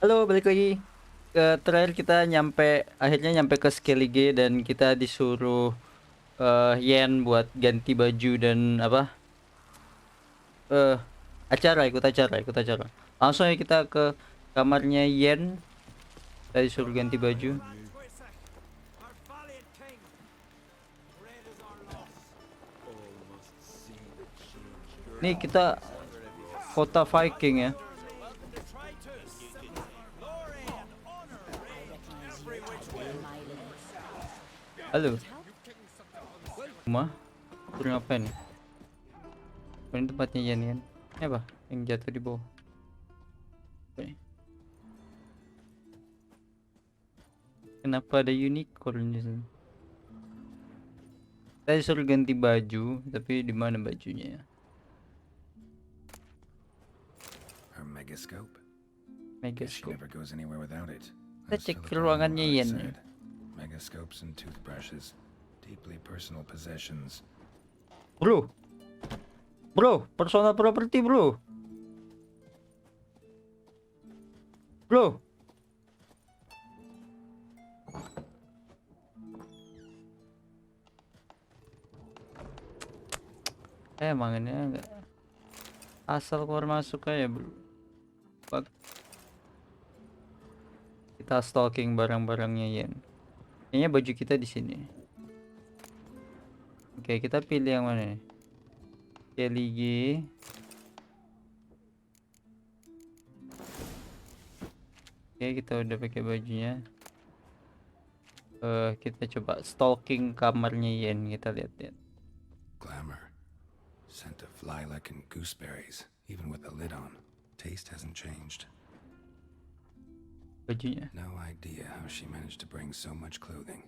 Halo, balik lagi. Terakhir kita akhirnya nyampe ke Skellige dan kita disuruh Yen buat ganti baju dan apa? Eh ikut acara. Langsung aja kita ke kamarnya Yen. Kita disuruh ganti baju. Nih kita kota Viking ya. Halo, rumah. Suruh ngapain? Ini tempatnya Yen kan? Ini apa? Yang jatuh di bawah. Oke. Kenapa ada unicorn di sini? Saya disuruh ganti baju, tapi di mana bajunya ya? Her megascope? Guess she Megascope. never goes anywhere without it. Kita As cek ke Silicon ruangannya Empire Yen ya. said, megascopes and toothbrushes, deeply personal possessions. Bro, personal property bro. Bro. Emang ini enggak asal keluar masuk aja bro. Bak. Kita stalking barang-barangnya Yen. Kayaknya baju kita di sini. Oke, kita pilih yang mana nih? Kelige. Oke, kita udah pakai bajunya. Kita coba stalking kamarnya Yen, kita lihat-lihat. Glamour. Scent of lilac and gooseberries, even with the lid on. Taste hasn't changed. Bajunya. No idea how she managed to bring so much clothing.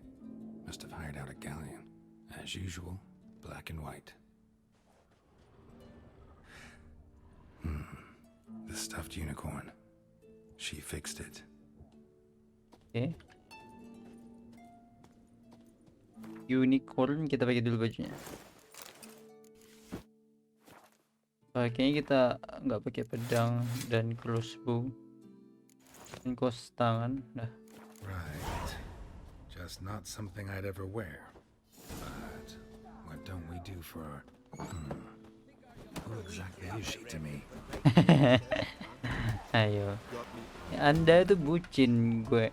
Must have hired out a galleon. As usual, black and white. The stuffed unicorn. She fixed it. Oke. Unicorn, kita pakai dulu bajunya. Kayaknya kita nggak pakai pedang dan crossbow dan kaos tangan. Dah. Right. Just not something I'd ever wear. But what don't we do for our... Who exactly is she to me? Ayo. Anda tuh bucin gue,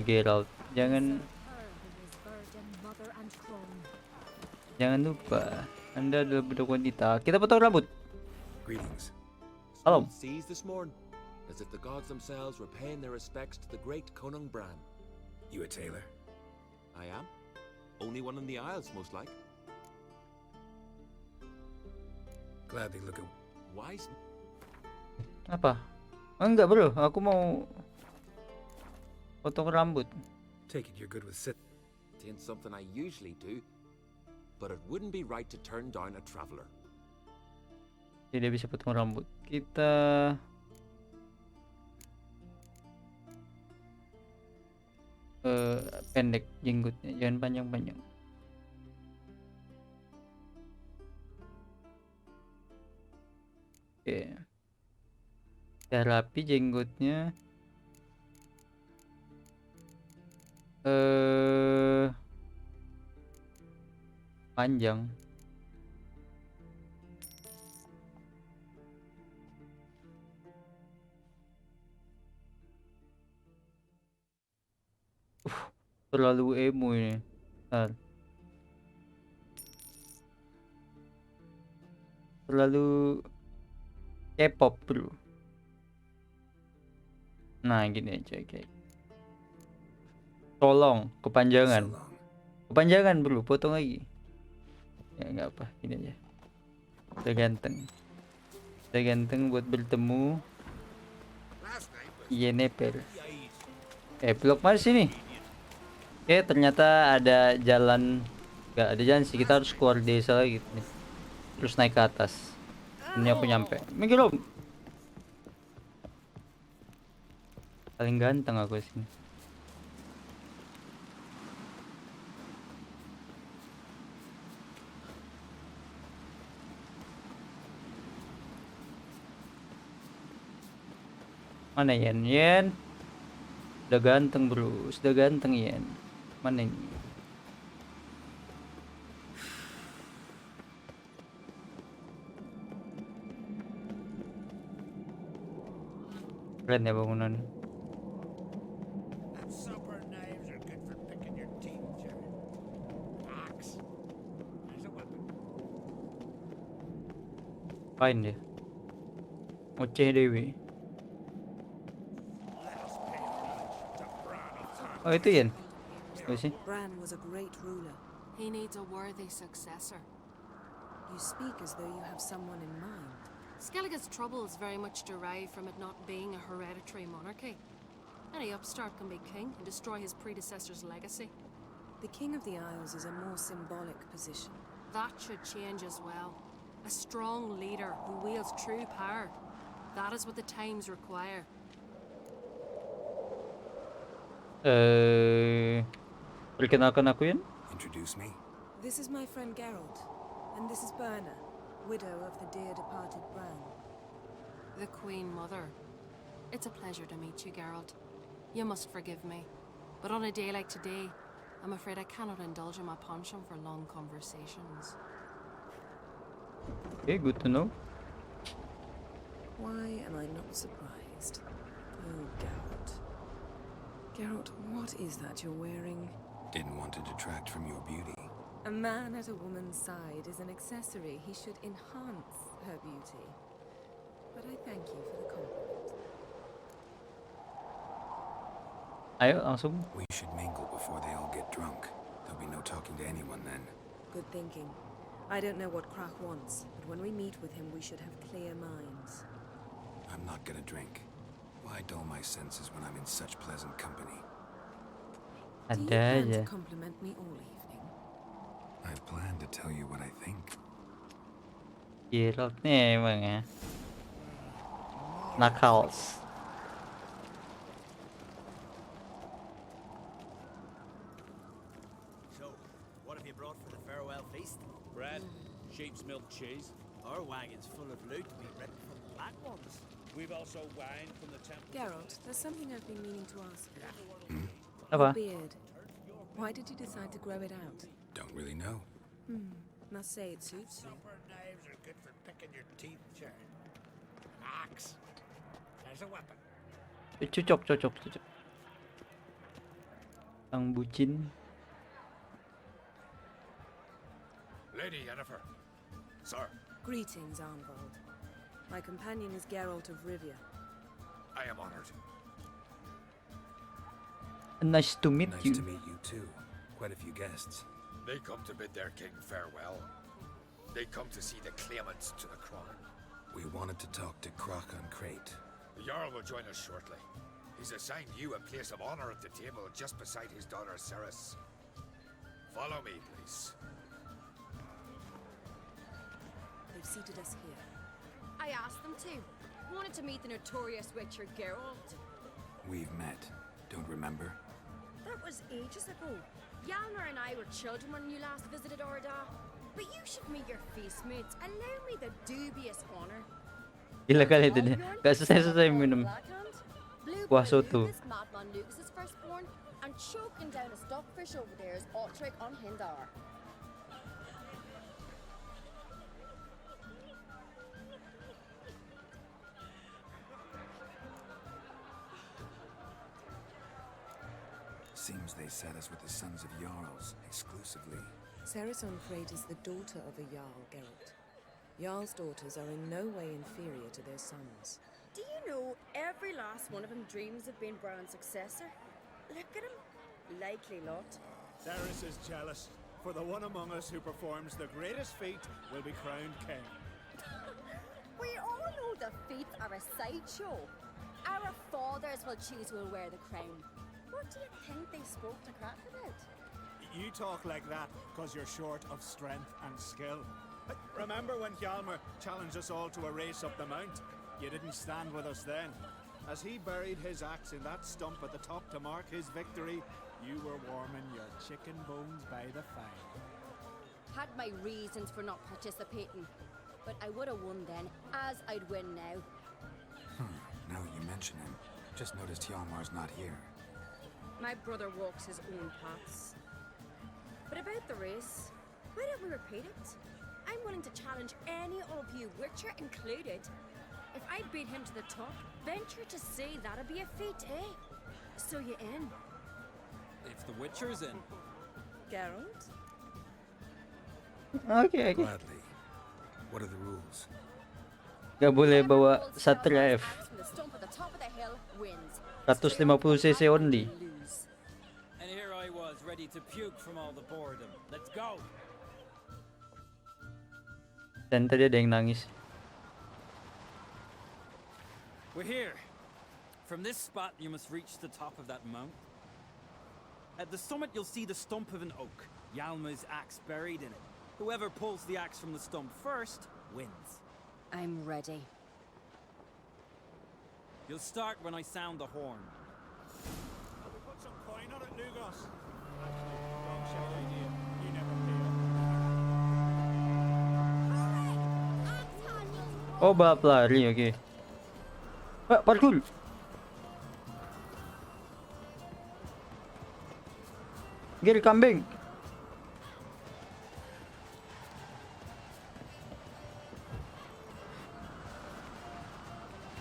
Geralt. Jangan lupa. Anda adalah budak wanita. Kita potong rambut. Greetings. Hello. Seas this morn, as if the gods themselves were paying their respects to the great Conung Bran. You a tailor? I am. Only one in the Isles, most like. Gladly look at... Wise. Apa? Enggak bro, aku mau potong rambut. Take it you're good with sit. Ain't something I usually do, but it wouldn't be right to turn down a traveler. Tidak bisa potong rambut. Kita pendek jenggotnya, jangan panjang-panjang. Oke. Udah rapi jenggotnya. Panjang. Terlalu emo ini. Terlalu K-pop bro. Nah gini aja kayak. Tolong kepanjangan. So long. Kepanjangan bro, potong lagi. Ya nggak apa, gini aja. Udah ganteng. Udah ganteng buat bertemu. Iya nepel. Blok mana sini? Oke, ternyata ada jalan. Gak ada jalan sih, kita harus keluar desa lagi nih. Terus naik ke atas. Ini aku nyampe. Minggir om. Paling ganteng aku di sini. Mana Yen? Yen. Sudah ganteng bro, sudah ganteng Yen. Mana ini? Keren ya bangunan. And supper knives are good for picking your teeth, Jerry. Axe. There's a weapon. Apain dia? Ngoceh dewe. Let us pay homage to Bran of Tarth. Oh itu Yen? Apa sih? Bran was a great ruler. He needs a worthy successor. You speak as though you have someone in mind. Skellige's troubles very much derive from it not being a hereditary monarchy. Any upstart can be king and destroy his predecessor's legacy. The King of the Isles is a more symbolic position. That should change as well. A strong leader who wields true power. That is what the times require. Perkenalkan aku Yen? Introduce me? This is my friend Geralt, and this is Berna, widow of the dear departed Bran. The Queen Mother. It's a pleasure to meet you, Geralt. You must forgive me. But on a day like today, I'm afraid I cannot indulge in my penchant for long conversations. Okay, good to know. Why am I not surprised? Oh, Geralt. Geralt, what is that you're wearing? Didn't want to detract from your beauty. A man at a woman's side is an accessory. He should enhance her beauty. But I thank you for the compliment. Ayo langsung. We should mingle before they all get drunk. There'll be no talking to anyone then. Good thinking. I don't know what Krach wants, but when we meet with him, we should have clear minds. I'm not gonna drink. Why dull my senses when I'm in such pleasant company? Do you Ada plan aja. to compliment me all evening? I've planned to tell you what I think. Geralt nih emang ya. Knuckles. So, what have you brought for the farewell feast? Bread, sheep's milk cheese. Our wagon's full of loot to be ripped from the black ones. We've also wine from the temple. Geralt, there's something I've been meaning to ask you. Apa? Beard. Why did you decide to grow it out? Don't really know. Must say it suits you. Supper knives are good for picking your teeth, Jerry. Axe. There's a weapon. Cocok. Ang bucin. Lady Yennefer. Sir, Greetings, Arnvald. My companion is Geralt of Rivia. I am honored. Nice to meet Nice you. to meet you too. Quite a few guests. They come to bid their king farewell. They come to see the claimants to the crown. We wanted to talk to Croc on Crate. The Jarl will join us shortly. He's assigned you a place of honor at the table just beside his daughter Ceres. Follow me, please. They've seated us here. I asked them to. Wanted to meet the notorious witcher Geralt. We've met. Don't remember? That was ages ago. Yalmer and I were children when you last visited Berdarah. But you should meet your feast mates. Allow me the dubious honor. Gila kali itu dia. Gak selesai minum. Blackhand, Blue Kuah Blue, soto. this madman Lucas's firstborn, and choking down a stockfish over there is Otric on Hindar. Seems they set us with the sons of Jarls exclusively. Ceres on Crate is the daughter of a Jarl, Geralt. Jarl's daughters are in no way inferior to their sons. Do you know every last one of them dreams of being Bran's successor? Look at him. Likely lot. Ceres is jealous, for the one among us who performs the greatest feat will be crowned king. We all know the feats are a sideshow. Our fathers will choose who will wear the crown. What do you think they spoke to Crack about? You talk like that because you're short of strength and skill. Remember when Hjalmar challenged us all to a race up the mount? You didn't stand with us then. As he buried his axe in that stump at the top to mark his victory, you were warming your chicken bones by the fire. Had my reasons for not participating, but I would have won then, as I'd win now. Now you mention him. Just noticed Hjalmar's not here. My brother walks his own paths. But about the race, why don't we repeat it? I'm willing to challenge any of you, Witcher included. If I beat him to the top, venture to say that'd be a feat, eh? So you in? If the Witcher's in. Geralt? Oke. Gladly. What are the rules? Gak boleh Whoever bawa rolls Satria Geralt's F. axe from the stump at the top of the hill wins. 150 cc only. Lose. And here I was, ready to puke from all the boredom. Let's go! Dan tadi ada yang nangis. We're here. From this spot, you must reach the top of that mount. At the summit, you'll see the stump of an oak. Yalma's axe buried in it. Whoever pulls the axe from the stump first wins. I'm ready. You'll start when I sound the horn. Shall we put some coin on it, Lugos? Don't share idea. You never pay. Oh, balap lari, oke. Parkour. Gil kambing.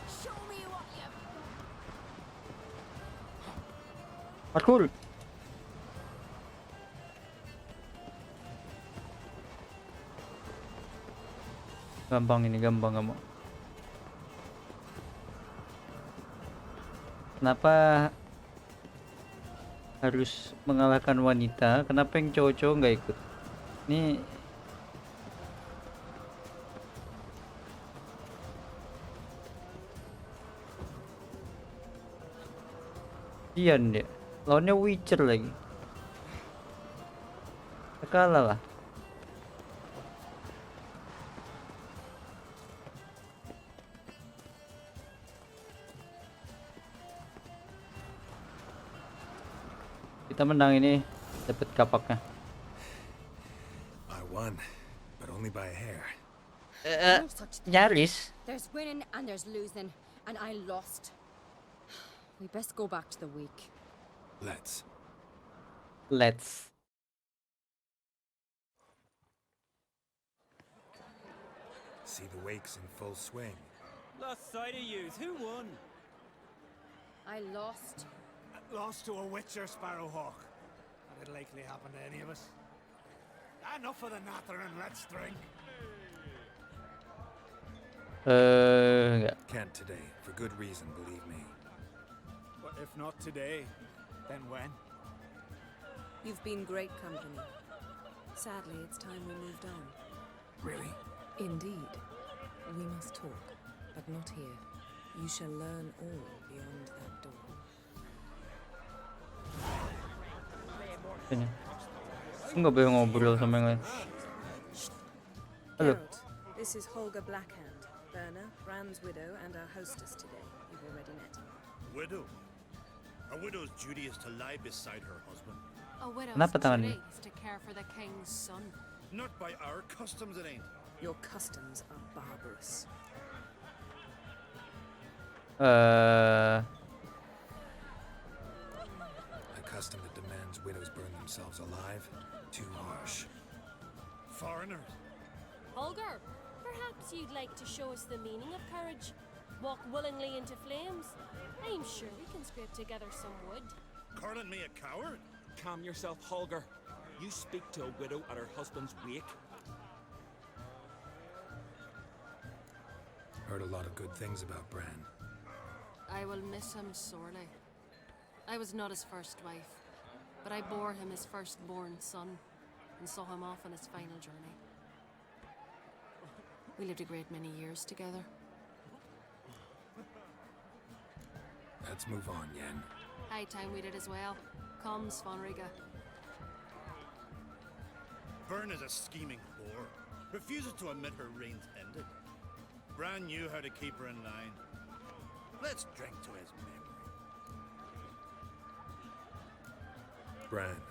Show me what you... Parkour. Gampang ini, gampang kamu. Kenapa harus mengalahkan wanita? Kenapa yang cowok-cowok nggak ikut? Ini Ian dia. Lawannya Witcher lagi. Kalah lah. Kita menang ini, dapat kapaknya. I won, but only by a hair. No such thing. Nyaris. There's winning and there's losing, and I lost. We best go back to the week. Let's. See the wakes in full swing. Lost sight of yous. Who won? I lost. Lost to a Witcher Sparrowhawk. That'd likely happen to any of us. Enough of the nattering, let's drink. Enggak. Can't today, for good reason, believe me. But if not today, then when? You've been great company. Sadly, it's time we moved on. Really? Indeed. We must talk, but not here. You shall learn all beyond that door. Sini. Enggak boleh ngobrol sama yang lain. Halo. Geralt, this is Holger Blackhand, Berna, Brand's widow, and our hostess today. You've already met. Widow? A widow's duty is to lie beside her husband. A widow's Kenapa tangan duty ini? is to care for the king's son. Not by our customs, it ain't. Your customs are barbarous. A custom that demands widows burn themselves alive? Too harsh. Foreigners? Holger, perhaps you'd like to show us the meaning of courage? Walk willingly into flames? I'm sure we can scrape together some wood. Calling me a coward? Calm yourself, Holger. You speak to a widow at her husband's wake. Heard a lot of good things about Bran. I will miss him sorely. I was not his first wife, but I bore him his firstborn son and saw him off on his final journey. We lived a great many years together. Let's move on, Yen. High time we did as well. Come, Svanriga. Byrne is a scheming whore. Refuses to admit her reign's ended. Bran knew how to keep her in line. Let's drink to his memory. Bran,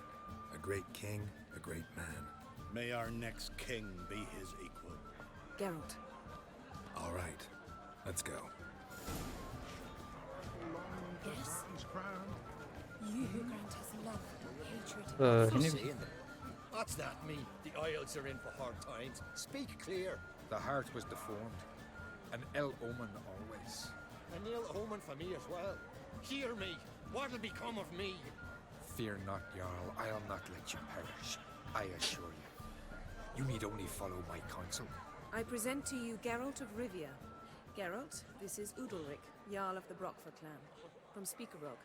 a great king, a great man. May our next king be his equal. Geralt, All right, let's go. Yes? You, Grand Ini bisa. What's that mean? The Isles are in for hard times. Speak clear. The heart was deformed. An ill omen always. An ill omen for me as well. Hear me. What'll become of me? Fear not, Jarl. I'll not let you perish. I assure you. You need only follow my counsel. I present to you Geralt of Rivia. Geralt, this is Udalric, Jarl of the Brockford clan, from Speakerog,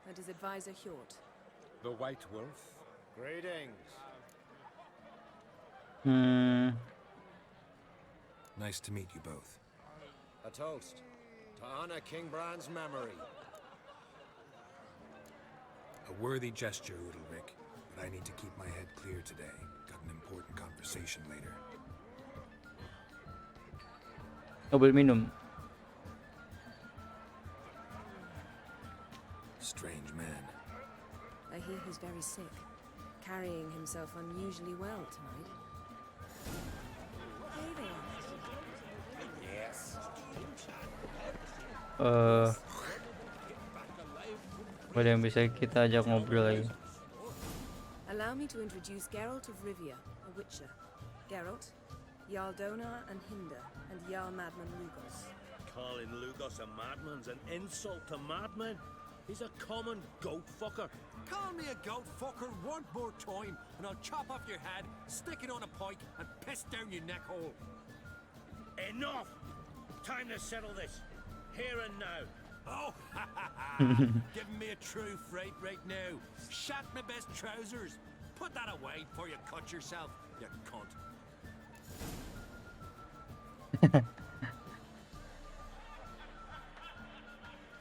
and his advisor Hjort. The White Wolf. Greetings. Nice to meet you both. A toast to honor King Bran's memory. A worthy gesture, Udalric, but I need to keep my head clear today. Got an important conversation later. Mobil minum. Strange man. I hear he's very sick, carrying himself unusually well tonight. Hey there. Yes. Boleh yang bisa kita ajak ngobrol lagi. Allow me to introduce Geralt of Rivia, a witcher. Geralt, Jarl Donar and Hinder, and Jarl Madman Lugos. Calling Lugos a madman's an insult to madmen. He's a common goat fucker. Call me a goat fucker one more time, and I'll chop off your head, stick it on a pike, and piss down your neck hole. Enough! Time to settle this. Here and now. Oh, ha ha ha! Giving me a true fright right now. Shat my best trousers. Put that away before you cut yourself, you cunt.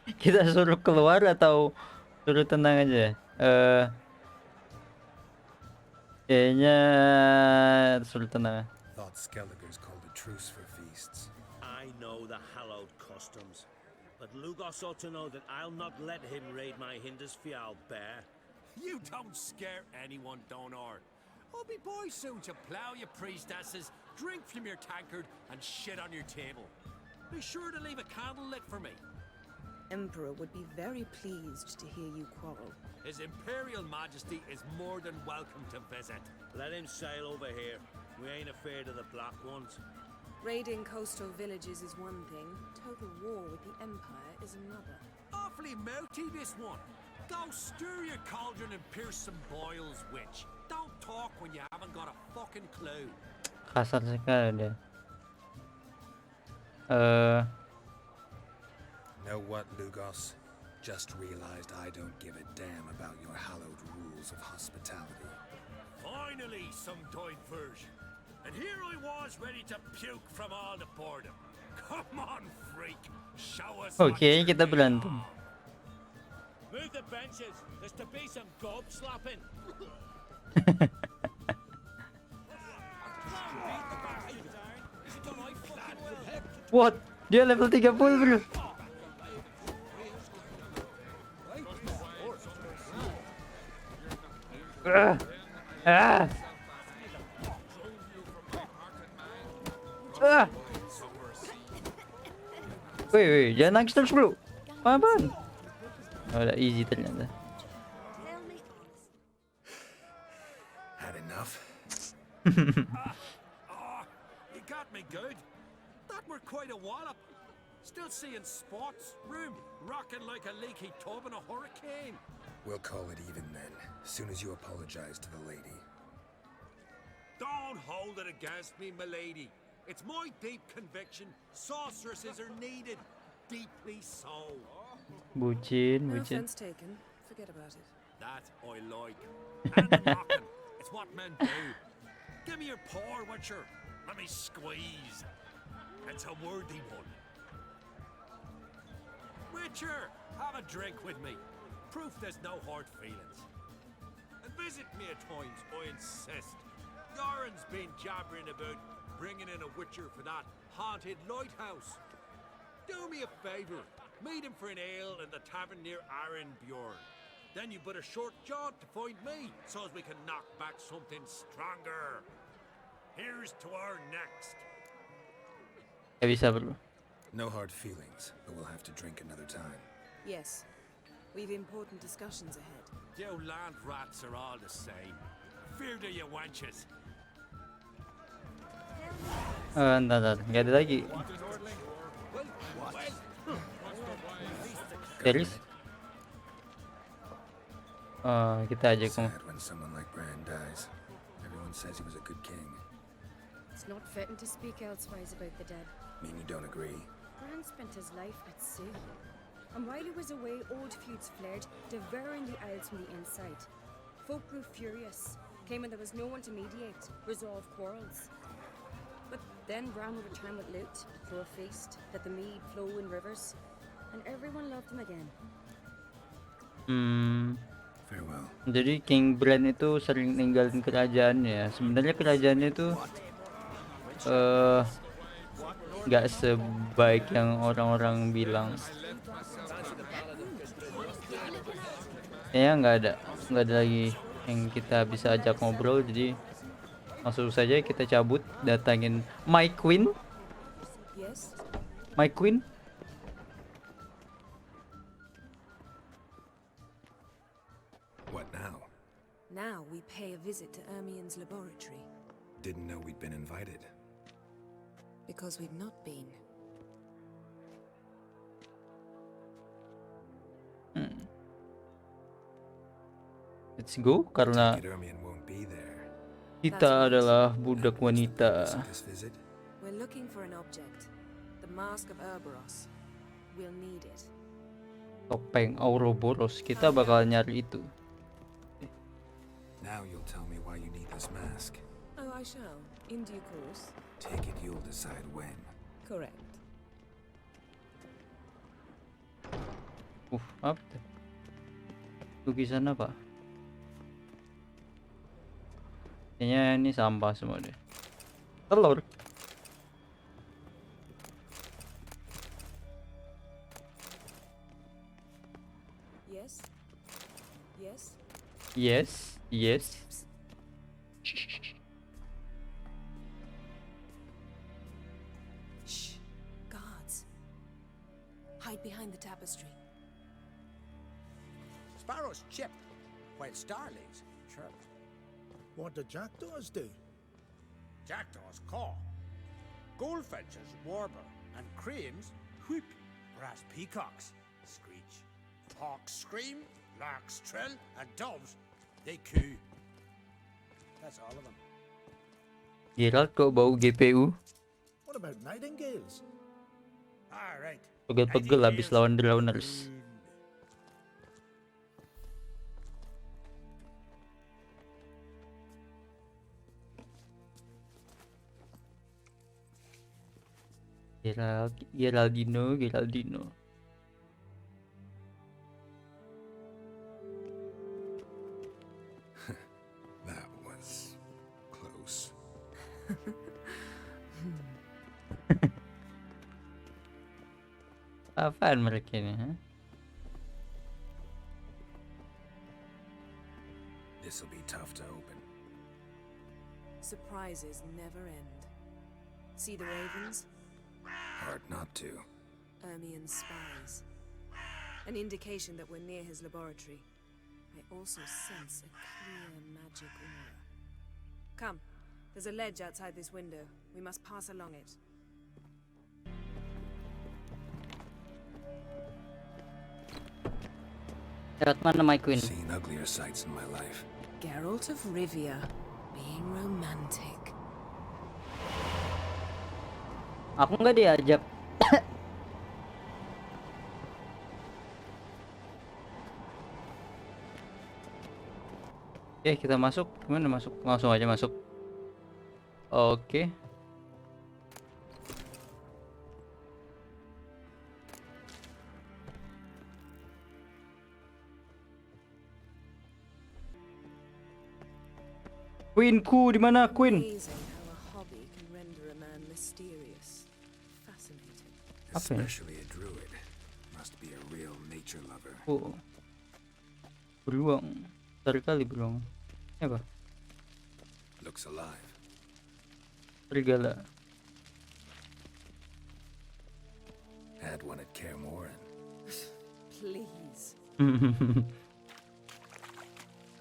Kita suruh keluar atau suruh tenang aja? Kayaknya suruh tenang. Thought Skelliger's called a truce for feasts. I know the hallowed customs, but Lugos ought to know that I'll not let him raid my Hinder's fial bear. You don't scare anyone, Donar. I'll be boy soon to plough your priestesses, drink from your tankard, and shit on your table. Be sure to leave a candle lit for me. Emperor would be very pleased to hear you quarrel. His Imperial Majesty is more than welcome to visit. Let him sail over here. We ain't afraid of the black ones. Raiding coastal villages is one thing, total war with the Empire is another. Awfully mouty, this one. Go stir your cauldron and pierce some boils, witch. Don't talk when you haven't got a fucking clue. Kasar sekali dia. Know what, Lugos? Just realized I don't give a damn about your hallowed rules of hospitality. Finally, some diversion. And here I was ready to puke from all the boredom. Come on, freak. Show us. Oke, kita berantem. Move the benches. There's to be some gob slapping. What? Dia level 30, bro. Woi, jangan nangis terus bro. Apaan? Oh, udah easy ternyata. Had enough? You got me good. That were quite a wallop. Still seeing spots, room rocking like a leaky tub in a hurricane. We'll call it even then, as soon as you apologize to the lady. Don't hold it against me, milady. It's my deep conviction sorceresses are needed. Deeply so. Bucin, No bucin. offense taken. Forget about it. That I like. And the knocking. It's what men do. Give me your paw, Witcher. Let me squeeze. It's a worthy one. Witcher, have a drink with me. Proof there's no hard feelings. And visit me at times, I insist. Yoren's been jabbering about bringing in a witcher for that haunted lighthouse. Do me a favour. Meet him for an ale in the tavern near Arenbjorn. Then you but a short jaunt to find me, so as we can knock back something stronger. Here's to our next. Gak bisa bro. No hard feelings, but we'll have to drink another time. Yes. We've important discussions ahead. You land rats are all the same. Fear to you wenches. Entar, nggak ada lagi. Serius? Kita aja kamu. Sad when someone like Bran dies. Everyone says he was a good king. It's not fitting to speak elsewise about the dead. Mean you don't agree? Bran spent his life at sea. And while he was away, old feuds flared, devouring the Isles from the inside. Folk grew furious, claiming there was no one to mediate, resolve quarrels. But then Bran would return with loot, throw a feast, let the mead flow in rivers, and everyone loved him again. Farewell. Jadi King Bran itu sering ninggalin kerajaannya. Sebenarnya kerajaannya itu nggak sebaik yang orang-orang bilang. Kayaknya nggak ada lagi yang kita bisa ajak ngobrol, jadi langsung saja kita cabut, datangin My Queen. Yes? My Queen. What now? Now we pay a visit to Ermien's laboratory, Didn't know we'd been invited. because we've not been. Let's go, karena Take it Ermion won't be there. kita adalah budak wanita. This visit? We're looking for an object. The Mask of Ouroboros. We'll need it. Topeng Ouroboros, kita bakal nyari itu. Now you'll tell me why you need this mask. Oh, I shall. In due course. Take it you'll decide when. Correct. Apa tuh? Lukisan apa? Kayaknya ini sampah semua deh. Telur. Yes? Yes? Yes, yes. Shh. Guards. Hide behind the tapestry. Sparrows chip, while starlings chirp. What do jackdaws do? Jackdaws caw. Goldfinches warble, and cranes whoop. Brass peacocks screech. Hawks scream, larks trill, and doves, they coo. That's all of them. Geralt kok bau GPU? What about nightingales? All right. Pegel-pegel habis lawan Drowners. Geraldino. That was close. Apaan mereka ini? Ha? This'll be tough to open. Surprises never end. See the ravens? Hard not to. Ermien's spies. An indication that we're near his laboratory. I also sense a clear magic aura. Come, there's a ledge outside this window. We must pass along it. Lewat mana My Queen? Seen uglier sights in my life. Geralt of Rivia, being romantic. Aku nggak diajak. Oke, kita masuk. Gimana masuk? Langsung aja masuk. Oke. Queenku di mana, Queen? Amazing how a hobby can render a man mysterious. Fascinating. Apa ya? Especially a druid. Must be a real nature lover. Oh. Beruang. Bentar kali beruang. Ini apa? Looks alive. Serigala. Had one at Kaer Morhen. Please.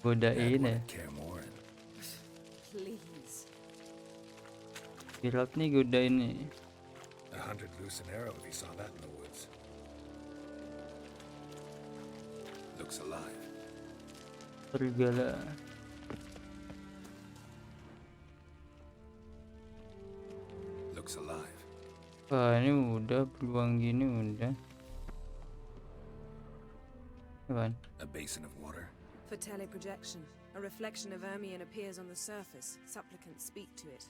Godain ya. wouldn't care more. Please. Geralt nih godain nih. 100 loose an arrow if he saw that in the woods. Looks alive. Serigala. Looks alive. Wah, ini udah peluang gini udah. Apaan? A basin of water. For teleprojection, a reflection of Ermion appears on the surface. Supplicants speak to it.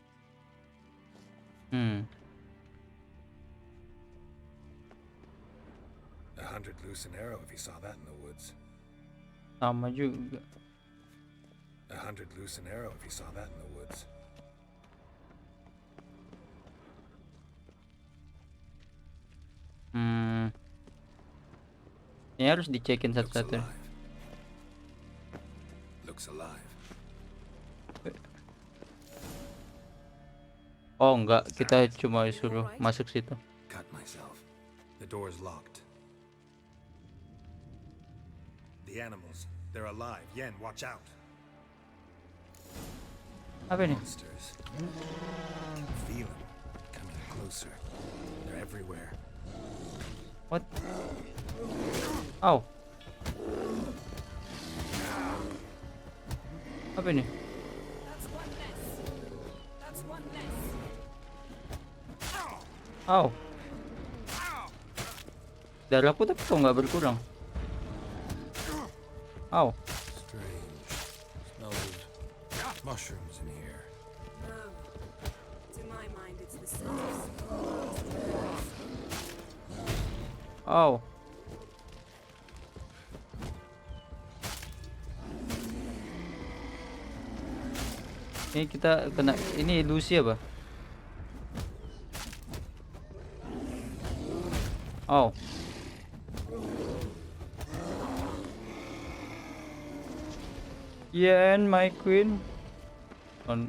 100 loose an arrow if he saw that in the woods. Sama juga. 100 loose an arrow if he saw that in the woods. Ini harus dicekin Looks satu-satu. alive. Looks alive. Oh enggak, kita cuma suruh masuk situ. Cut myself. The door's locked. The animals, they're alive. Yen, watch out. Apa ini? Monsters. Feel them coming closer. They're everywhere. What? Ow. Apa ini? That's one less. That's one less. Ow. Darahku tapi kok nggak berkurang. Ow. Strange. Smells of mushrooms in here. No. To my mind, it's the scent of Ow. Ini kita kena, ini ilusi apa? Oh. Yen, my queen. On.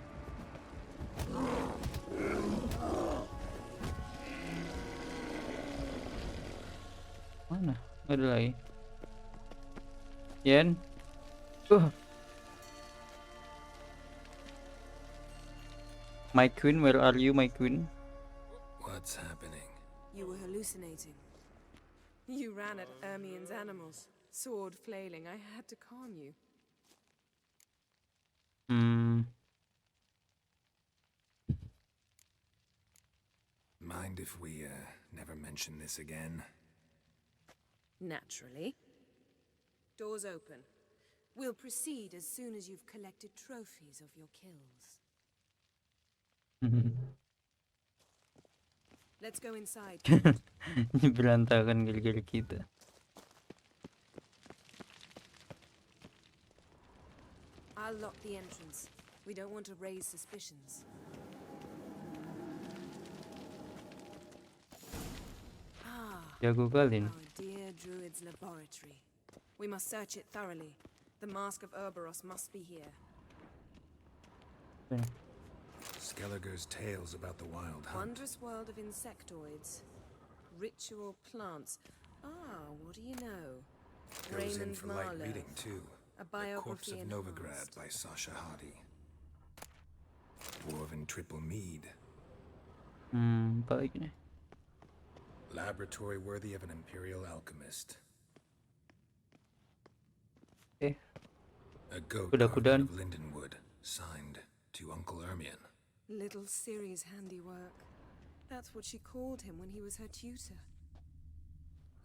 Mana? Nggak ada lagi. Yen. My queen, where are you, my queen? What's happening? You were hallucinating. You ran at Ermion's animals, sword flailing. I had to calm you. Mind if we never mention this again? Naturally. Doors open. We'll proceed as soon as you've collected trophies of your kills. Let's go inside. Ini berantakan gil-gil kita. I'll lock the entrance. We don't want to raise suspicions. Jago kali nih. Our dear druid's laboratory. We must search it thoroughly. The mask of Ouroboros must be here. Skelliger's tales about the wild hunt. Wondrous world of insectoids. Ritual plants. Ah, what do you know? Goes in Raymond for light Marlowe. reading too. A The Corpse biography of Novigrad enhanced. by Sasha Hadi. Dwarven Triple Mead. Apa lagi nih? Laboratory worthy of an imperial alchemist. A goat carved out of lindenwood, signed to Uncle Ermion. Little Ciri's handiwork. That's what she called him when he was her tutor.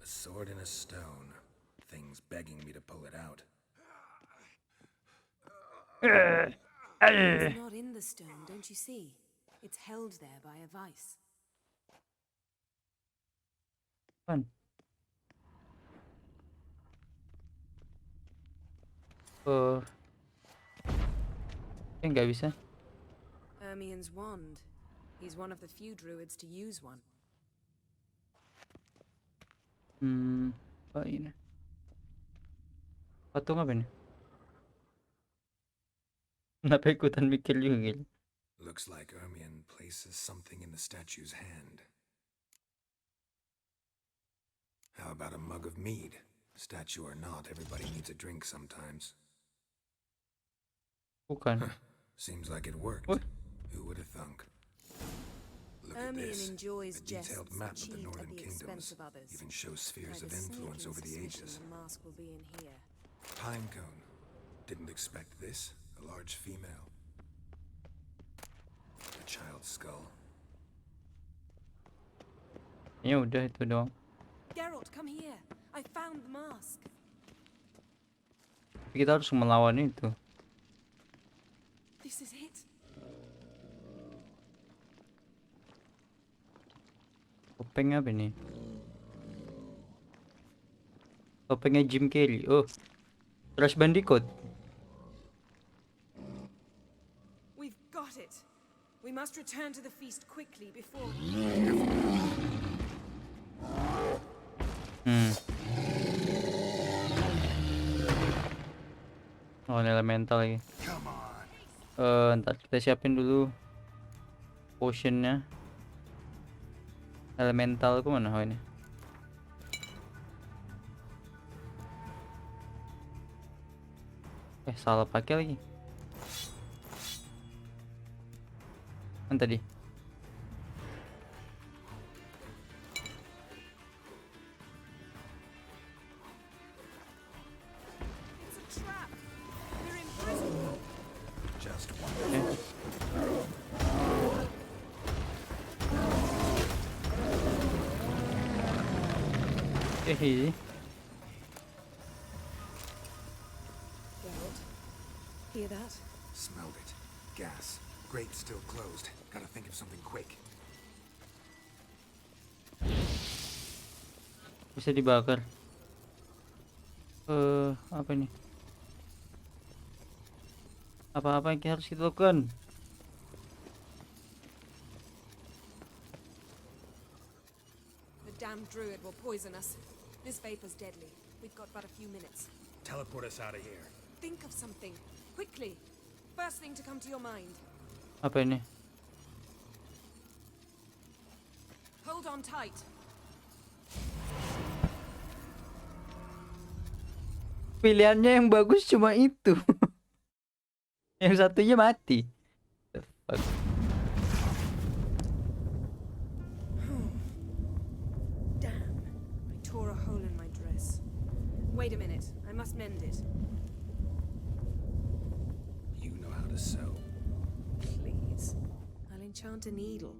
A sword in a stone. Things begging me to pull it out. It's not in the stone, don't you see? It's held there by a vice. Apaan? Nggak bisa. Ermion's wand. He's one of the few druids to use one. Apa ini? Patung apa ini? Kenapa ikutan mikir juga gitu? Looks like Ermion places something in the statue's hand. How about a mug of mead? Statue or not, everybody needs a drink sometimes. Bukan. Seems like it worked. What? Who would have thunk? Look at Ermion this. enjoys A detailed jests map of the achieved at northern the kingdoms. expense of others. Even shows spheres I of have a influence sneaking over the suspicion ages. the mask will be in here. Pinecone. Didn't expect this. A large female. A child's skull. Ya udah itu doang. Geralt, come here. I found the mask. Kita harus melawan itu. This is it. Topeng apa nih? Topengnya Jim Carrey. Oh, Crash Bandicoot. We've got it. We must return to the feast quickly before... Oh, ini elemental lagi. Ntar kita siapin dulu potionnya. Elemental ku mana? Oh ini. Salah pakai lagi. Kan tadi. It's a trap. They're imprisoned. Just one. Easy. Geralt, hear that? Smelled it. Gas. Grate still closed. Gotta think of something quick. Bisa dibakar. Apa nih? Apa-apa yang harus kita lakukan? The damned druid will poison us. This vapor's deadly. We've got but a few minutes. Teleport us out of here. Think of something. Quickly. First thing to come to your mind. Apa ini? Hold on tight. Pilihannya yang bagus cuma itu. Yang satunya mati. The fuck? Damn. I tore a hole in my dress. Wait a minute. I must mend it. You know how to sew. Please. I'll enchant a needle.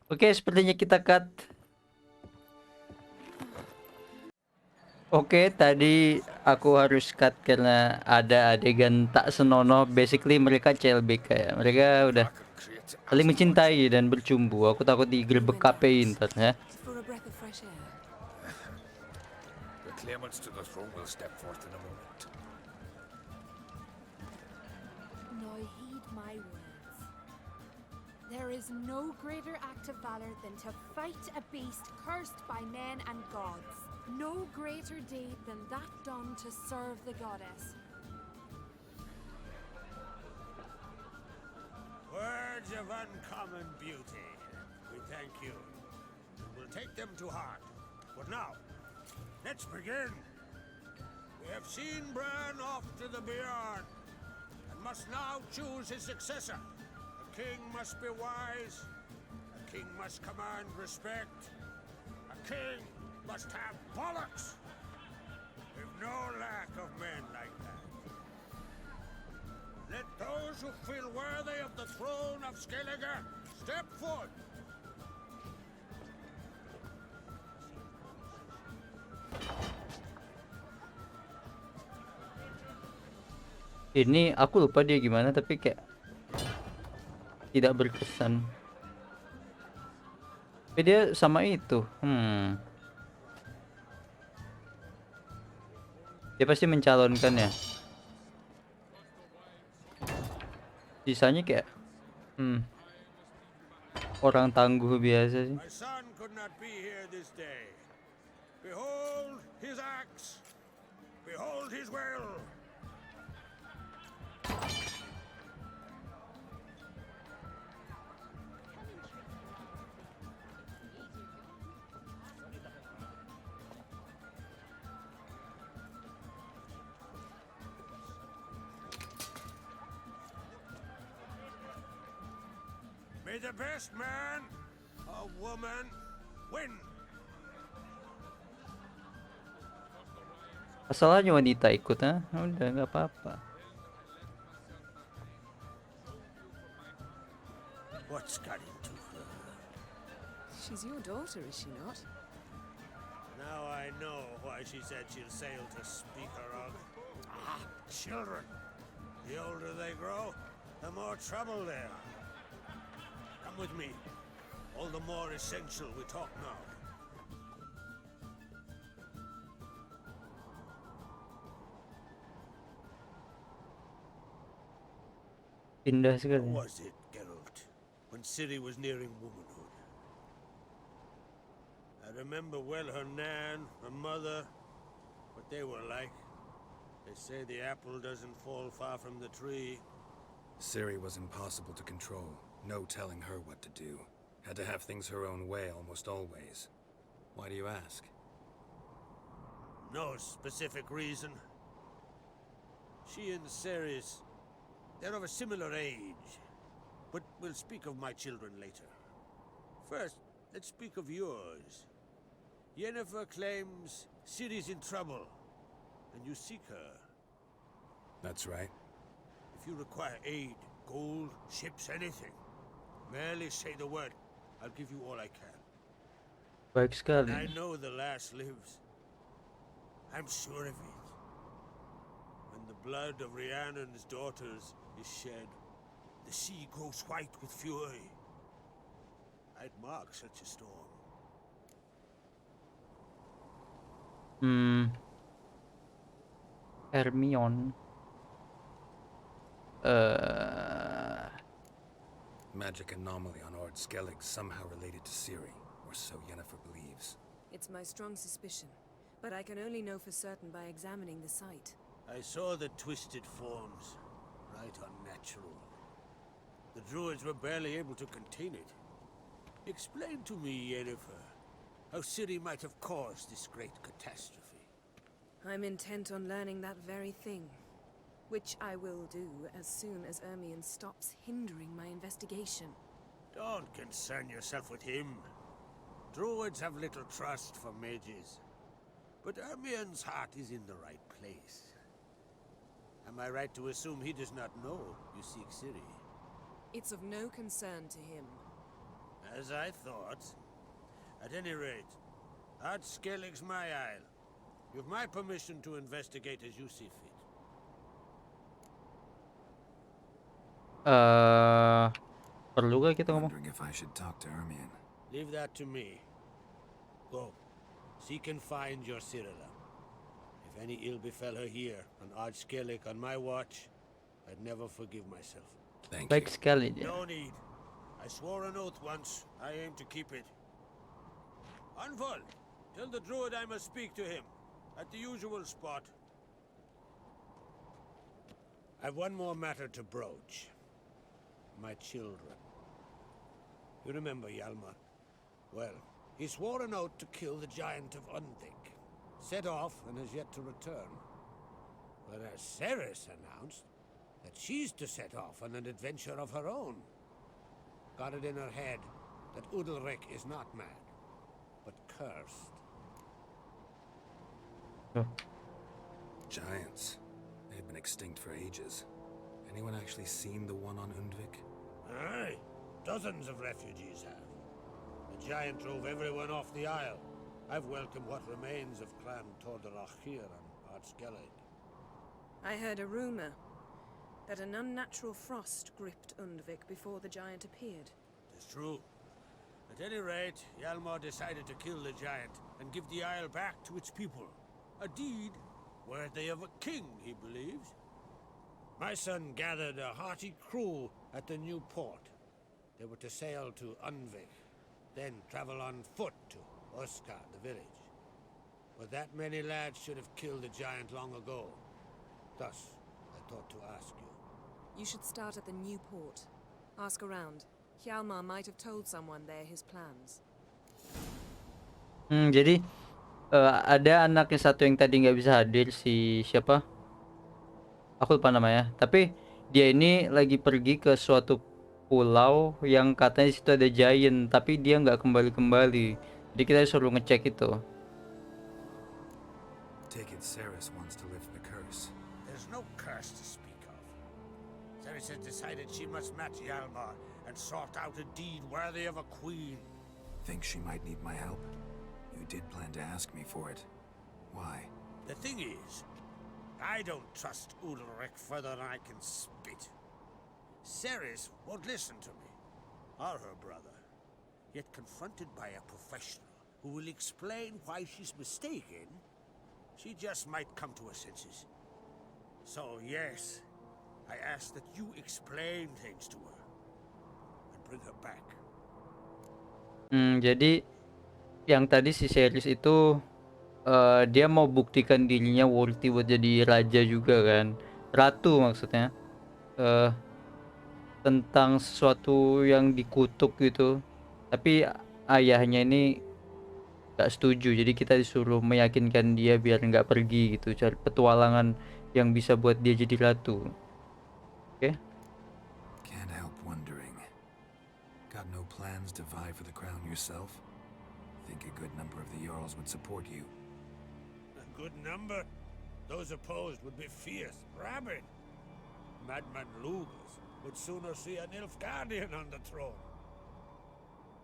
Oke, sepertinya kita cut. Oke, tadi aku harus cut karena ada adegan tak senonoh. Basically mereka CLBK ya. Mereka udah saling mencintai dan bercumbu. Aku takut digerebek KPI ntar ya. For a breath of fresh air. The claimants to the throne will step forth in a moment. Now heed my words. There is no greater act of valor than to fight a beast cursed by men and gods. No greater deed than that done to serve the goddess. Words of uncommon beauty. We thank you. We'll take them to heart. But now, let's begin. We have seen Bran off to the Beyond, and must now choose his successor. A king must be wise. A king must command respect. A king must have bollocks. We've no lack of men like that. Let those who feel worthy of the throne of Skellige step forth. Ini aku lupa dia gimana tapi kayak tidak berkesan. Tapi dia sama itu. Dia pasti mencalonkan ya. Sisanya kayak orang tangguh biasa sih. My son could not be here this day. Behold his axe. Behold his will. May the best man or woman win. Masalahnya wanita ikut, ha? Udah nggak apa-apa. What's got into her? She's your daughter, is she not? Now I know why she said she'll sail to speak her of. Ah, children. The older they grow, the more trouble they are. Come with me. All the more essential we talk now. Pindah How sekali. was it, Geralt, when Ciri was nearing womanhood? I remember well her nan, her mother, what they were like. They say the apple doesn't fall far from the tree. Ciri was impossible to control. No telling her what to do. Had to have things her own way almost always. Why do you ask? No specific reason. She and Ceres, they're of a similar age. But we'll speak of my children later. First, let's speak of yours. Yennefer claims Ciri's in trouble, and you seek her. That's right. If you require aid, gold, ships, anything, merely say the word. I'll give you all I can. Baik sekali. I know the lass lives. I'm sure of it. When the blood of Rhiannon's daughters is shed, the sea grows white with fury. I'd mark such a storm. Hermione. Magic anomaly on Ord Skellig somehow related to Ciri, or so Yennefer believes. It's my strong suspicion, but I can only know for certain by examining the site. I saw the twisted forms, right unnatural. The druids were barely able to contain it. Explain to me, Yennefer, how Ciri might have caused this great catastrophe. I'm intent on learning that very thing, which I will do as soon as Ermion stops hindering my investigation. Don't concern yourself with him. Druids have little trust for mages. But Ermion's heart is in the right place. Am I right to assume he does not know you seek Ciri? It's of no concern to him. As I thought. At any rate, Ard Skellig's my isle. You've my permission to investigate as you see fit. Perlukah kita ngomong? Wondering if I should talk to Ermion. Leave that to me. Go. Seek and find your Cyrilla. If any ill befell her here, on Ard Skellig on my watch, I'd never forgive myself. Thank Baik you. sekali dia. No need. I swore an oath once. I aim to keep it. Anvol, tell the druid I must speak to him. At the usual spot. I've one more matter to broach. My children. You remember Hjalmar? Well, he swore an oath to kill the giant of Undvik. Set off and has yet to return. Whereas Ceres announced that she's to set off on an adventure of her own. Got it in her head that Udalric is not mad, but cursed. Giants. They've been extinct for ages. Anyone actually seen the one on Undvik? Aye, dozens of refugees have. The giant drove everyone off the isle. I've welcomed what remains of Clan Tordarach here on Ard Skellig. I heard a rumor that an unnatural frost gripped Undvik before the giant appeared. It's true. At any rate, Hjalmar decided to kill the giant and give the isle back to its people. A deed worthy of a king, he believes. My son gathered a hearty crew at the new port. They were to sail to Undvik, then travel on foot to Oskar, the village. But that many lads should have killed the giant long ago. Thus, I thought to ask you. You should start at the new port. Ask around. Hjalmar might have told someone there his plans. Jadi ada anaknya satu yang tadi nggak bisa hadir, si siapa? Aku lupa namanya. Tapi dia ini lagi pergi ke suatu pulau yang katanya situ ada giant, tapi dia nggak kembali. Jadi kita suruh ngecek itu. Take it Ceres wants to lift the curse. There's no curse to speak of. Ceres has decided she must match Hjalmar and sort out a deed worthy of a queen. Think she might need my help? You did plan to ask me for it. Why? The thing is, I don't trust Ulrich further than I can spit. Ceres won't listen to me, or her brother. Yet confronted by a professional who will explain why she's mistaken, she just might come to her senses. So yes, I ask that you explain things to her and bring her back. Jadi yang tadi si Ceres itu dia mau buktikan dirinya worthy buat jadi raja juga kan, ratu maksudnya, tentang sesuatu yang dikutuk gitu. Tapi ayahnya ini nggak setuju, jadi kita disuruh meyakinkan dia biar nggak pergi gitu, cari petualangan yang bisa buat dia jadi ratu. Oke? Can't help wondering. Got no plans to vie for the crown yourself? Think a good number of the Jarls would support you. A good number? Those opposed would be fierce, rabid. Madman Lugas would sooner see an Nilfgaardian on the throne.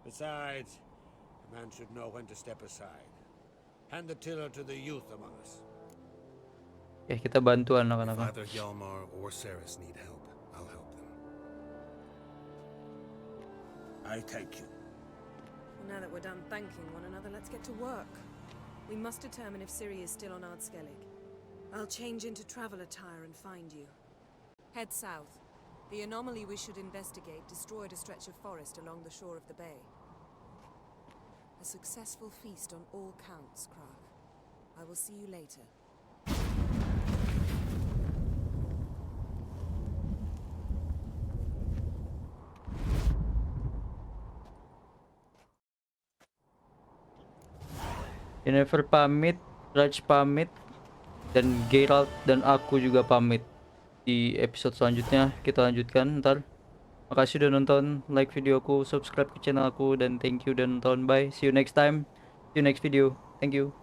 Besides, a man should know when to step aside. Hand the tiller to the youth among us. Ya, kita bantu If anak-anak. either Hjalmar or Ceres need help, I'll help them. I thank you. Now that we're done thanking one another, let's get to work. We must determine if Ciri is still on Ardskellig. I'll change into travel attire and find you. Head south. The anomaly we should investigate destroyed a stretch of forest along the shore of the bay. A successful feast on all counts, Krag. I will see you later. Yennefer pamit, Raj pamit, dan Geralt dan aku juga pamit. Di episode selanjutnya kita lanjutkan ntar. Makasih udah nonton, like videoku, subscribe ke channel aku, dan thank you udah nonton. Bye, see you next time, see you next video. Thank you.